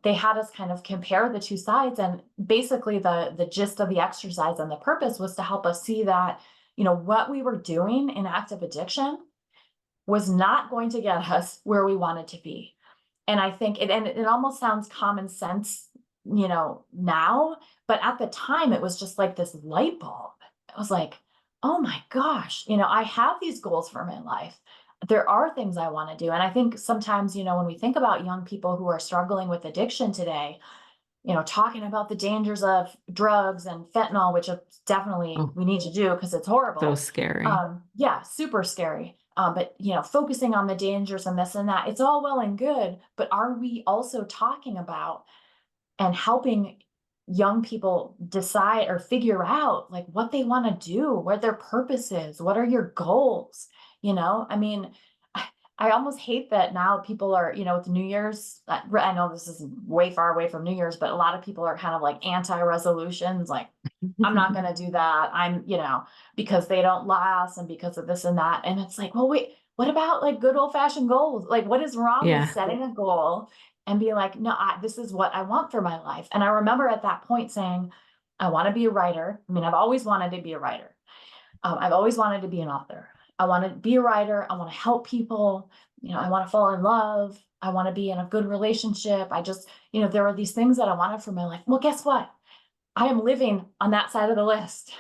[SPEAKER 1] they had us kind of compare the two sides, and basically the gist of the exercise and the purpose was to help us see that what we were doing in active addiction was not going to get us where we wanted to be. And I think it almost sounds common sense, now, but at the time it was just like this light bulb. It was like, oh my gosh, I have these goals for my life. There are things I want to do. And I think sometimes, when we think about young people who are struggling with addiction today, talking about the dangers of drugs and fentanyl, which is definitely
[SPEAKER 2] Oh,
[SPEAKER 1] we need to do because it's
[SPEAKER 2] so
[SPEAKER 1] horrible.
[SPEAKER 2] scary.
[SPEAKER 1] Yeah, super scary. But focusing on the dangers and this and that, it's all well and good, but are we also talking about and helping young people decide or figure out like what they want to do, what their purpose is, what are your goals? I mean, I almost hate that now people are, with New Year's. I know this is way far away from New Year's, but a lot of people are kind of like anti-resolutions, like, I'm not going to do that. Because they don't last and because of this and that. And it's like, well, wait, what about like good old fashioned goals? Like, what is wrong with
[SPEAKER 2] Yeah,
[SPEAKER 1] setting a goal and be like, no, this is what I want for my life. And I remember at that point saying, I want to be a writer. I mean, I've always wanted to be a writer. I've always wanted to be an author. I want to be a writer. I want to help people. I want to fall in love. I want to be in a good relationship. I just, there were these things that I wanted for my life. Well, guess what? I am living on that side of the list.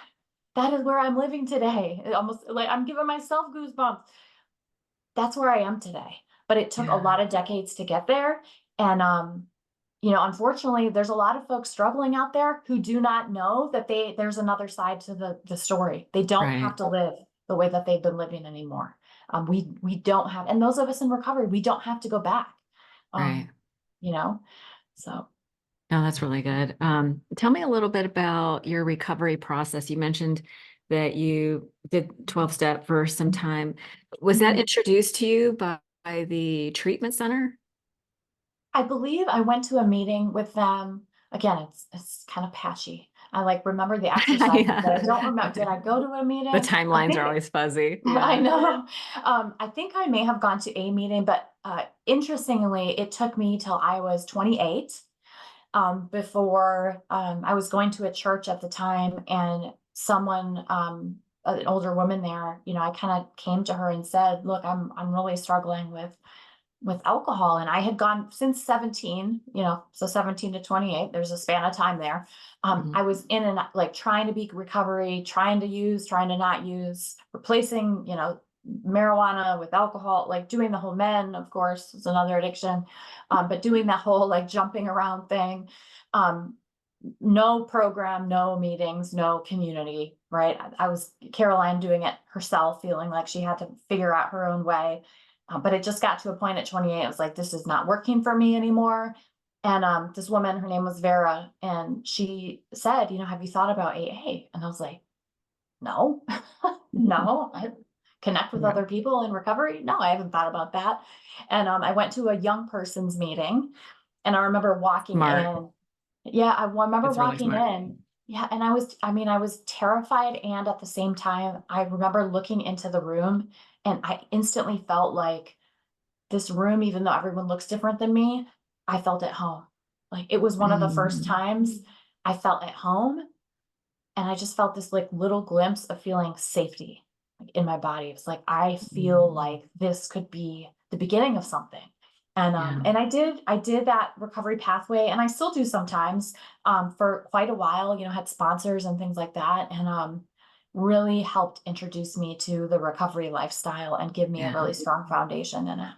[SPEAKER 1] That is where I'm living today. It almost like I'm giving myself goosebumps. That's where I am today. But it took a
[SPEAKER 2] yeah.
[SPEAKER 1] lot of decades to get there. And unfortunately, there's a lot of folks struggling out there who do not know that there's another side to the story. They don't have
[SPEAKER 2] Right.
[SPEAKER 1] to live the way that they've been living anymore. We don't have, and those of us in recovery, we don't have to go back.
[SPEAKER 2] Right.
[SPEAKER 1] Um, you know, so.
[SPEAKER 2] No, that's really good. Tell me a little bit about your recovery process. You mentioned that you did 12-step for some time. Was that
[SPEAKER 1] Mhm.
[SPEAKER 2] introduced to you by the treatment center?
[SPEAKER 1] I believe I went to a meeting with them. Again, it's kind of patchy. I like remember the exercises, but I don't
[SPEAKER 2] Yeah.
[SPEAKER 1] remember. Did I go to a
[SPEAKER 2] The
[SPEAKER 1] meeting? I
[SPEAKER 2] timelines are
[SPEAKER 1] think
[SPEAKER 2] always fuzzy.
[SPEAKER 1] I
[SPEAKER 2] Yeah.
[SPEAKER 1] know. I think I may have gone to a meeting, but interestingly, it took me till I was 28 before I was going to a church at the time, and someone, an older woman there, I kind of came to her and said, "Look, I'm really struggling with alcohol." And I had gone since 17, so 17 to 28, there's a span of time there.
[SPEAKER 2] Mhm.
[SPEAKER 1] I was in and like trying to be recovery, trying to use, trying to not use, replacing, marijuana with alcohol, like doing the whole men, of course, is another addiction. But doing that whole like jumping around thing. Um, no program, no meetings, no community, right? I was Caroline doing it herself, feeling like she had to figure out her own way. But it just got to a point at 28, I was like, this is not working for me anymore. And this woman, her name was Vera, and she said, have you thought about AA? And I was like, no, no. I connect with
[SPEAKER 2] Yeah.
[SPEAKER 1] other people in recovery. No, I haven't thought about that. And I went to a young person's meeting, and I remember walking
[SPEAKER 2] Smart.
[SPEAKER 1] in. Yeah, I remember
[SPEAKER 2] That's really
[SPEAKER 1] walking
[SPEAKER 2] smart.
[SPEAKER 1] in. Yeah, and I was terrified, and at the same time, I remember looking into the room, and I instantly felt like this room, even though everyone looks different than me, I felt at home. Like it was one of the first
[SPEAKER 2] Mm.
[SPEAKER 1] times I felt at home, and I just felt this like little glimpse of feeling safety like in my body. It's like I feel
[SPEAKER 2] Mm.
[SPEAKER 1] like this could be the beginning of something.
[SPEAKER 2] Yeah.
[SPEAKER 1] And I did that recovery pathway, and I still do sometimes for quite a while, had sponsors and things like that, and really helped introduce me to the recovery lifestyle and give me a
[SPEAKER 2] Yeah.
[SPEAKER 1] really strong foundation in it.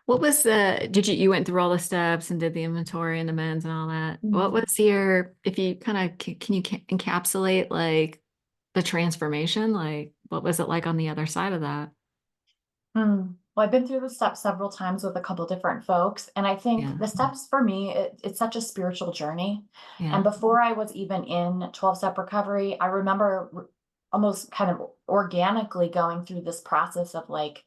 [SPEAKER 2] What was you went through all the steps and did the inventory and amends and all that. What
[SPEAKER 1] Mm.
[SPEAKER 2] was if you kind of, can you encapsulate like the transformation? Like, what was it like on the other side of that?
[SPEAKER 1] Well, I've been through the steps several times with a couple different folks, and I think
[SPEAKER 2] Yeah.
[SPEAKER 1] the steps for me, it's such a spiritual journey.
[SPEAKER 2] Yeah.
[SPEAKER 1] And before I was even in 12-step recovery, I remember almost kind of organically going through this process of like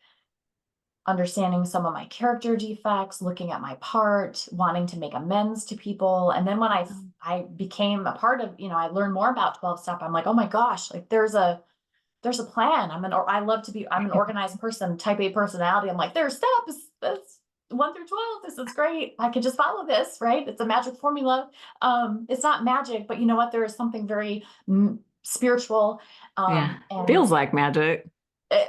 [SPEAKER 1] understanding some of my character defects, looking at my part, wanting to make amends to people. And then when I became a part of, I learned more about 12-step, I'm like, oh my gosh, like there's a plan. I'm an organized person, type A personality. I'm like, there's steps. That's 1 through 12. This is great. I can just follow this, right? It's a magic formula. It's not magic, but you know what? There is something very spiritual,
[SPEAKER 2] Yeah.
[SPEAKER 1] and
[SPEAKER 2] Feels like magic.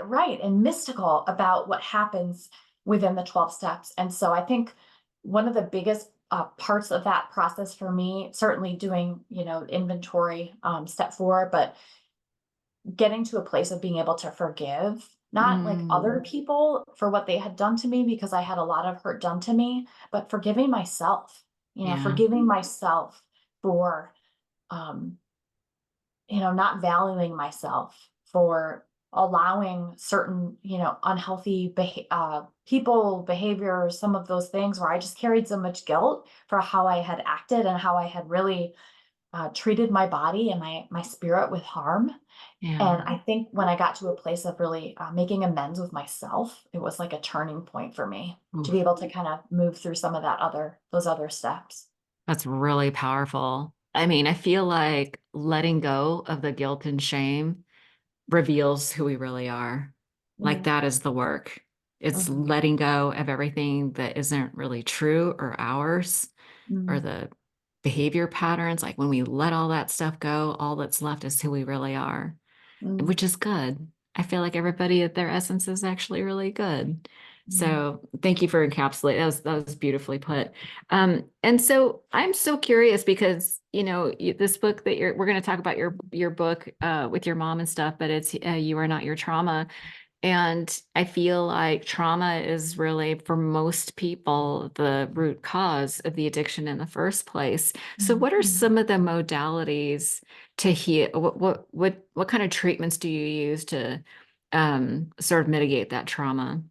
[SPEAKER 1] right, and mystical about what happens within the 12 steps. And so I think one of the biggest parts of that process for me, certainly doing, inventory, step 4, but getting to a place of being able to forgive, not like other
[SPEAKER 2] Mm.
[SPEAKER 1] people for what they had done to me, because I had a lot of hurt done to me, but forgiving myself,
[SPEAKER 2] Yeah.
[SPEAKER 1] forgiving myself for, um, not valuing myself, for allowing certain, unhealthy people, behaviors, some of those things where I just carried so much guilt for how I had acted and how I had really treated my body and my spirit with harm. And
[SPEAKER 2] Yeah.
[SPEAKER 1] I think when I got to a place of really making amends with myself, it was like a turning point for me to be
[SPEAKER 2] Oof.
[SPEAKER 1] able to kind of move through some of those other steps.
[SPEAKER 2] That's really powerful. I mean, I feel like letting go of the guilt and shame reveals who we really are. Like
[SPEAKER 1] Mm,
[SPEAKER 2] that is the work. It's
[SPEAKER 1] mhm,
[SPEAKER 2] letting go of everything that isn't really true or ours, or
[SPEAKER 1] mm,
[SPEAKER 2] the behavior patterns. Like when we let all that stuff go, all that's left is who we really are,
[SPEAKER 1] mm,
[SPEAKER 2] which is good. I feel like everybody at their essence is actually really good.
[SPEAKER 1] mm,
[SPEAKER 2] So thank you for encapsulating. That was beautifully put. And so I'm so curious because this book that we're going to talk about your book with your mom and stuff, but it's You Are Not Your Trauma. And I feel like trauma is really, for most people, the root cause of the addiction in the first place. So what are
[SPEAKER 1] Mhm.
[SPEAKER 2] some of the modalities to heal? What kind of treatments do you use to sort of mitigate that trauma?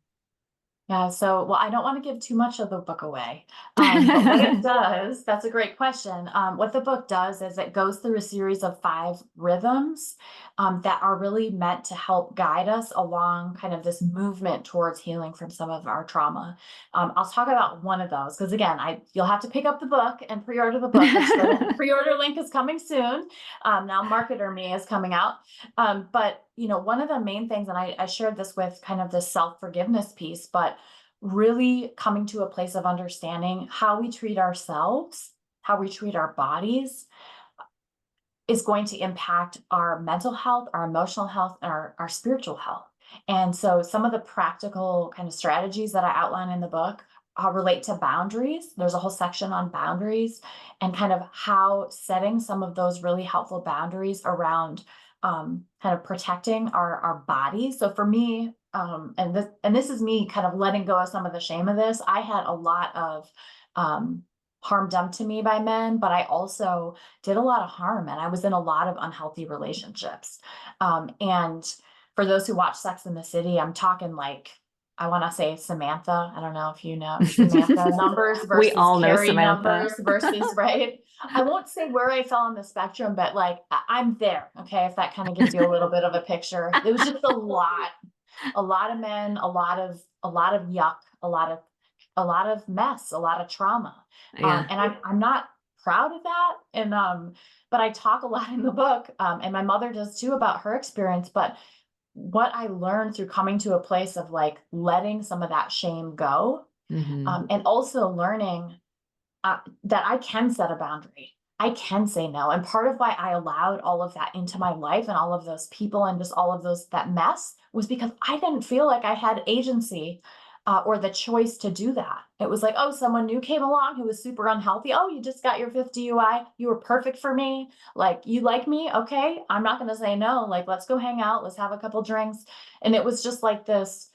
[SPEAKER 1] Yeah, so, well, I don't want to give too much of the book away. But what it does, that's a great question. What the book does is it goes through a series of 5 rhythms that are really meant to help guide us along kind of this movement towards healing from some of our trauma. I'll talk about one of those because again, you'll have to pick up the book and pre-order the book, which the pre-order link is coming soon. Now Marketer Me is coming out. But one of the main things, and I shared this with kind of the self-forgiveness piece, but really coming to a place of understanding how we treat ourselves, how we treat our bodies is going to impact our mental health, our emotional health, and our spiritual health. And so some of the practical kind of strategies that I outline in the book relate to boundaries. There's a whole section on boundaries and kind of how setting some of those really helpful boundaries around kind of protecting our bodies. So for me, and this is me kind of letting go of some of the shame of this. I had a lot of harm done to me by men, but I also did a lot of harm and I was in a lot of unhealthy relationships. And for those who watch Sex in the City, I'm talking like, I want to say Samantha. I don't know if you know Samantha numbers
[SPEAKER 2] We
[SPEAKER 1] versus
[SPEAKER 2] all know
[SPEAKER 1] Carrie
[SPEAKER 2] Samantha.
[SPEAKER 1] numbers versus, right? I won't say where I fell on the spectrum, but like I'm there. Okay. If that kind of gives you a little bit of a picture, it was just a lot of men, a lot of yuck, a lot of mess, a lot of trauma.
[SPEAKER 2] Yeah.
[SPEAKER 1] And I'm not proud of that. And but I talk a lot in the book, and my mother does too about her experience. But what I learned through coming to a place of like letting some of that shame go,
[SPEAKER 2] Hmm.
[SPEAKER 1] and also learning that I can set a boundary. I can say no. And part of why I allowed all of that into my life and all of those people and just all of that mess was because I didn't feel like I had agency or the choice to do that. It was like, oh, someone new came along who was super unhealthy. Oh, you just got your 5th DUI. You were perfect for me. Like, you like me? Okay. I'm not going to say no. Like, let's go hang out. Let's have a couple drinks. And it was just like this.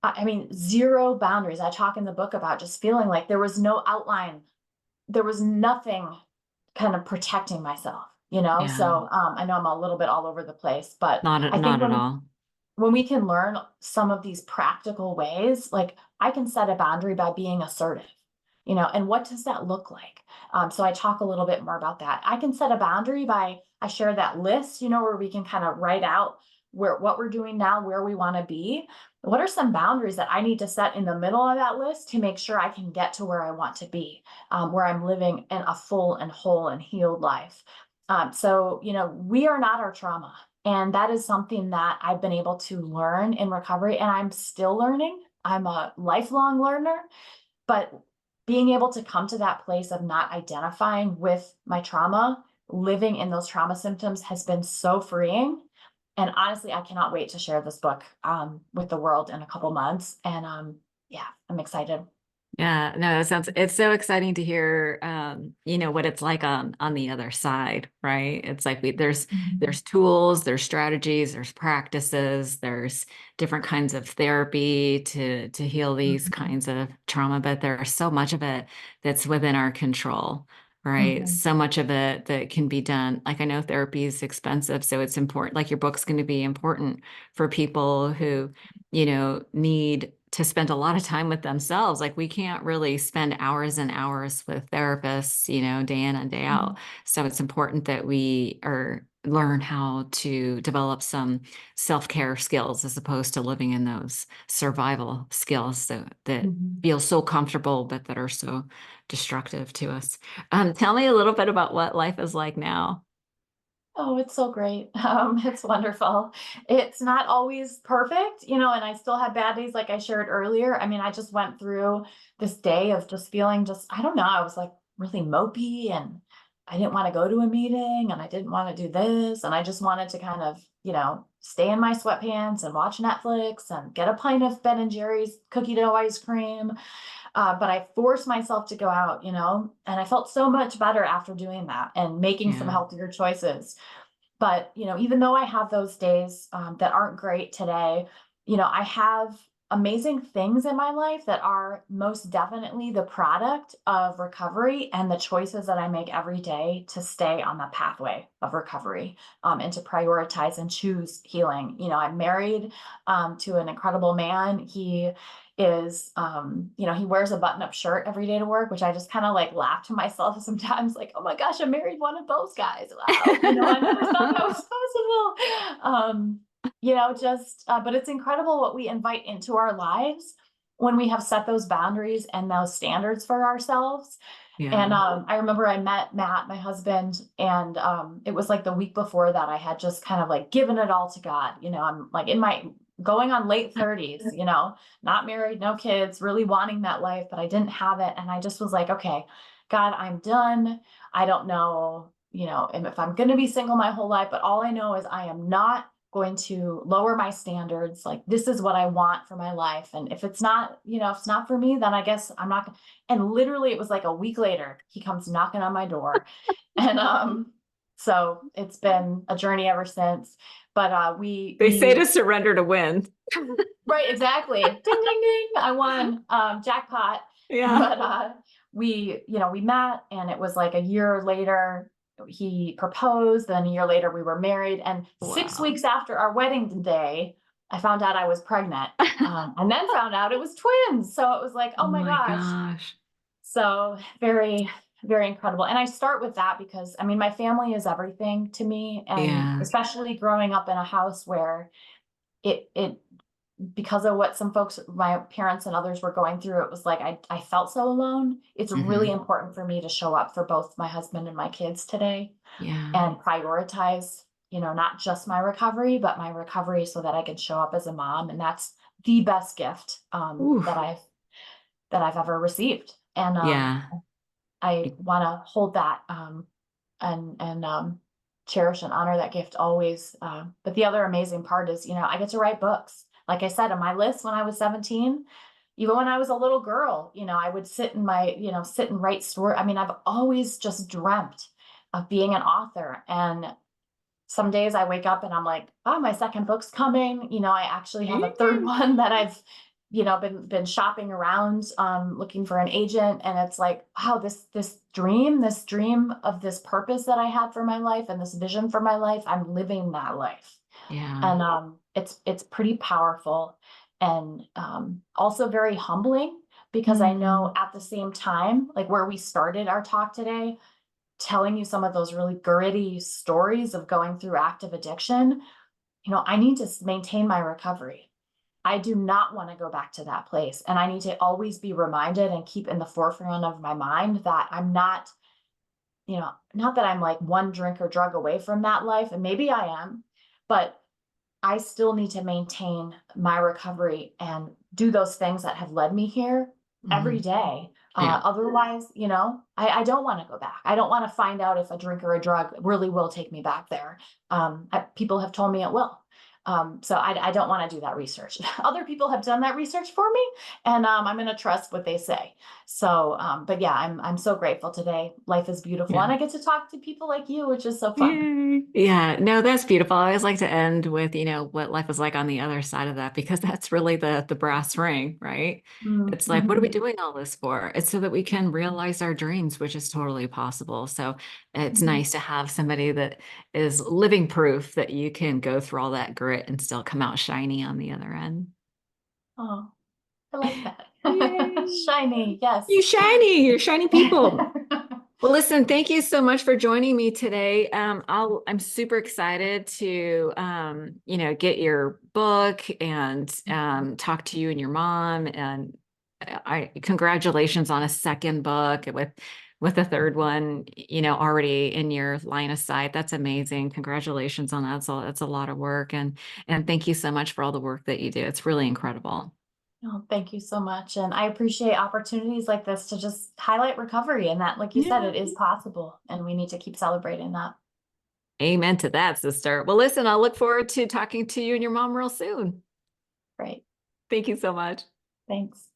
[SPEAKER 1] I mean, zero boundaries. I talk in the book about just feeling like there was no outline, there was nothing kind of protecting myself,
[SPEAKER 2] Yeah.
[SPEAKER 1] so I know I'm a little bit all over the place, but I think
[SPEAKER 2] Not at
[SPEAKER 1] when
[SPEAKER 2] all.
[SPEAKER 1] we can learn some of these practical ways, like I can set a boundary by being assertive, and what does that look like? So I talk a little bit more about that. I can set a boundary by, I share that list, where we can kind of write out what we're doing now, where we want to be. What are some boundaries that I need to set in the middle of that list to make sure I can get to where I want to be, where I'm living in a full and whole and healed life? So, we are not our trauma. And that is something that I've been able to learn in recovery, and I'm still learning. I'm a lifelong learner, but being able to come to that place of not identifying with my trauma, living in those trauma symptoms has been so freeing. And honestly, I cannot wait to share this book with the world in a couple months. And yeah, I'm excited.
[SPEAKER 2] Yeah, no, it's so exciting to hear, what it's like on the other side, right? It's like
[SPEAKER 1] Mhm.
[SPEAKER 2] there's tools, there's strategies, there's practices, there's different kinds of therapy to heal these
[SPEAKER 1] Mhm.
[SPEAKER 2] kinds of trauma, but there's so much of it that's within our control, right?
[SPEAKER 1] Mhm.
[SPEAKER 2] So much of it that can be done. Like I know therapy is expensive, so it's important, like your book's going to be important for people who need to spend a lot of time with themselves. Like we can't really spend hours and hours with therapists, day in and day
[SPEAKER 1] Mhm.
[SPEAKER 2] out. So it's important that we are learn how to develop some self-care skills as opposed to living in those survival skills that
[SPEAKER 1] Mhm.
[SPEAKER 2] feel so comfortable, but that are so destructive to us. Tell me a little bit about what life is like now.
[SPEAKER 1] Oh, it's so great. It's wonderful. It's not always perfect, and I still have bad days like I shared earlier. I mean, I just went through this day of just feeling I don't know, I was like really mopey and I didn't want to go to a meeting and I didn't want to do this. And I just wanted to kind of, stay in my sweatpants and watch Netflix and get a pint of Ben and Jerry's cookie dough ice cream. But I forced myself to go out, and I felt so much better after doing that and making some
[SPEAKER 2] Yeah.
[SPEAKER 1] healthier choices. But, even though I have those days that aren't great today, I have amazing things in my life that are most definitely the product of recovery and the choices that I make every day to stay on the pathway of recovery, and to prioritize and choose healing. I'm married to an incredible man. He is, he wears a button-up shirt every day to work, which I just kind of like laugh to myself sometimes, like, oh my gosh, I married one of those guys. Wow, I never thought that was possible. But it's incredible what we invite into our lives when we have set those boundaries and those standards for ourselves. And
[SPEAKER 2] Yeah.
[SPEAKER 1] I remember I met Matt, my husband, and it was like the week before that I had just kind of like given it all to God. I'm like in my going on late 30s, not married, no kids, really wanting that life, but I didn't have it. And I just was like, okay, God, I'm done. I don't know, if I'm going to be single my whole life, but all I know is I am not going to lower my standards. Like, this is what I want for my life. And if it's not, if it's not for me, then I guess I'm not. And literally it was like a week later, he comes knocking on my door. And so it's been a journey ever since. But
[SPEAKER 2] They say
[SPEAKER 1] we
[SPEAKER 2] to surrender to win.
[SPEAKER 1] right, exactly. Ding ding ding. I won. Jackpot.
[SPEAKER 2] Yeah.
[SPEAKER 1] But we met, and it was like a year later he proposed, then a year later we were married, and 6 weeks
[SPEAKER 2] Wow.
[SPEAKER 1] after our wedding day, I found out I was pregnant. And then found out it was twins. So it was like,
[SPEAKER 2] Oh
[SPEAKER 1] oh my
[SPEAKER 2] my
[SPEAKER 1] gosh.
[SPEAKER 2] gosh.
[SPEAKER 1] So very, very incredible. And I start with that because I mean, my family is everything to me. And
[SPEAKER 2] Yeah.
[SPEAKER 1] especially growing up in a house where it because of what some folks, my parents and others were going through, it was like I felt so alone. It's really
[SPEAKER 2] Hmm.
[SPEAKER 1] important for me to show up for both my husband and my kids today
[SPEAKER 2] Yeah.
[SPEAKER 1] and prioritize, not just my recovery, but my recovery so that I can show up as a mom. And that's the best gift
[SPEAKER 2] Ooh.
[SPEAKER 1] that I've ever received. And
[SPEAKER 2] Yeah.
[SPEAKER 1] I want to hold that and cherish and honor that gift always. But the other amazing part is, I get to write books. Like I said, on my list when I was 17, even when I was a little girl, I would sit and write story. I mean, I've always just dreamt of being an author. And some days I wake up and I'm like, oh, my second book's coming. I actually have a third one that I've, been shopping around, looking for an agent. And it's like, wow, this dream of this purpose that I had for my life and this vision for my life, I'm living that life.
[SPEAKER 2] Yeah.
[SPEAKER 1] And it's pretty powerful and also very humbling because I know
[SPEAKER 2] Mm.
[SPEAKER 1] at the same time, like where we started our talk today, telling you some of those really gritty stories of going through active addiction, I need to maintain my recovery. I do not want to go back to that place. And I need to always be reminded and keep in the forefront of my mind that I'm not, not that I'm like one drink or drug away from that life. And maybe I am, but I still need to maintain my recovery and do those things that have led me here every
[SPEAKER 2] Mm.
[SPEAKER 1] day.
[SPEAKER 2] Yeah.
[SPEAKER 1] Otherwise, I don't want to go back. I don't want to find out if a drink or a drug really will take me back there. People have told me it will. So I don't want to do that research. Other people have done that research for me, and I'm going to trust what they say. So, but yeah, I'm so grateful today. Life is beautiful,
[SPEAKER 2] Yeah.
[SPEAKER 1] and I get to talk to people like you, which is so fun.
[SPEAKER 2] Yay. Yeah, no, that's beautiful. I always like to end with, what life is like on the other side of that, because that's really the brass ring, right? It's like, what are we
[SPEAKER 1] Mm-hmm.
[SPEAKER 2] doing all this for? It's so that we can realize our dreams, which is totally possible. So it's
[SPEAKER 1] Mm-hmm.
[SPEAKER 2] nice to have somebody that is living proof that you can go through all that grit and still come out shiny on the other end.
[SPEAKER 1] Oh, I like that.
[SPEAKER 2] Yay.
[SPEAKER 1] Shiny, yes.
[SPEAKER 2] You're shiny people. Well, listen, thank you so much for joining me today. I'm super excited to, get your book and talk to you and your mom. And congratulations on a second book with a third one, already in your line of sight. That's amazing. Congratulations on that. So that's a lot of work, and thank you so much for all the work that you do. It's really incredible.
[SPEAKER 1] Oh, thank you so much. And I appreciate opportunities like this to just highlight recovery and that, like you said,
[SPEAKER 2] Yeah.
[SPEAKER 1] it is possible and we need to keep celebrating that.
[SPEAKER 2] Amen to that, sister. Well, listen, I'll look forward to talking to you and your mom real soon.
[SPEAKER 1] Great.
[SPEAKER 2] Thank you so much.
[SPEAKER 1] Thanks.